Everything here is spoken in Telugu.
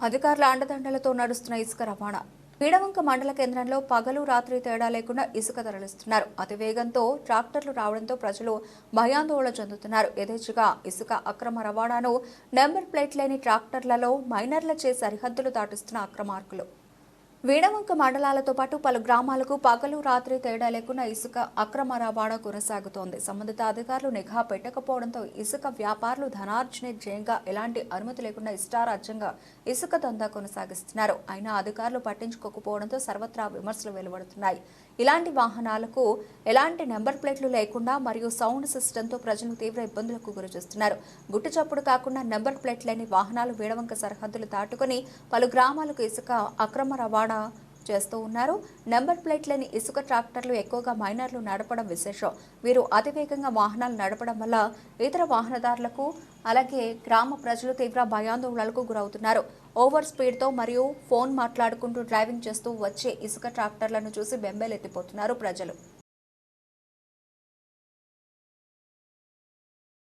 అధికారుల అండదండలతో నడుస్తున్న ఇసుక రవాణా. పీడవంక మండల కేంద్రంలో పగలు రాత్రి తేడా లేకుండా ఇసుక తరలిస్తున్నారు. అతివేగంతో ట్రాక్టర్లు రావడంతో ప్రజలు భయాందోళన చెందుతున్నారు. యథేచ్ఛగా ఇసుక అక్రమ రవాణాను నెంబర్ ప్లేట్ లేని ట్రాక్టర్లలో మైనర్లచే సరిహద్దులు దాటిస్తున్న అక్రమార్కులు. వీడవంక మండలాలతో పాటు పలు గ్రామాలకు పగలు రాత్రి తేడా లేకుండా ఇసుక అక్రమ రవాణా కొనసాగుతోంది. సంబంధిత అధికారులు నిఘా పెట్టకపోవడంతో ఇసుక వ్యాపారులు ధనార్జనే ధ్యేయంగా ఎలాంటి అనుమతి లేకుండా ఇష్టారాజ్యంగా ఇసుక దందా కొనసాగిస్తున్నారు. అయినా అధికారులు పట్టించుకోకపోవడంతో సర్వత్రా విమర్శలు వెలువడుతున్నాయి. ఇలాంటి వాహనాలకు ఎలాంటి నెంబర్ ప్లేట్లు లేకుండా మరియు సౌండ్ సిస్టంతో ప్రజలు తీవ్ర ఇబ్బందులకు గురిచేస్తున్నారు. గుట్టు చప్పుడు కాకుండా నెంబర్ ప్లేట్ లేని వాహనాలు వీడవంక సరిహద్దులు దాటుకుని పలు గ్రామాలకు ఇసుక అక్రమ రవాణా చేస్తూ ఉన్నారు. నెంబర్ ప్లేట్ లేని ఇసుక ట్రాక్టర్లు ఎక్కువగా మైనర్లు నడపడం విశేషం. వీరు అతివేగంగా వాహనాలు నడపడం వల్ల ఇతర వాహనదారులకు అలాగే గ్రామ ప్రజలు తీవ్ర భయాందోళనలకు గురవుతున్నారు. ఓవర్ స్పీడ్తో మరియు ఫోన్ మాట్లాడుకుంటూ డ్రైవింగ్ చేస్తూ వచ్చే ఇసుక ట్రాక్టర్లను చూసి బెంబేలెత్తిపోతున్నారు ప్రజలు.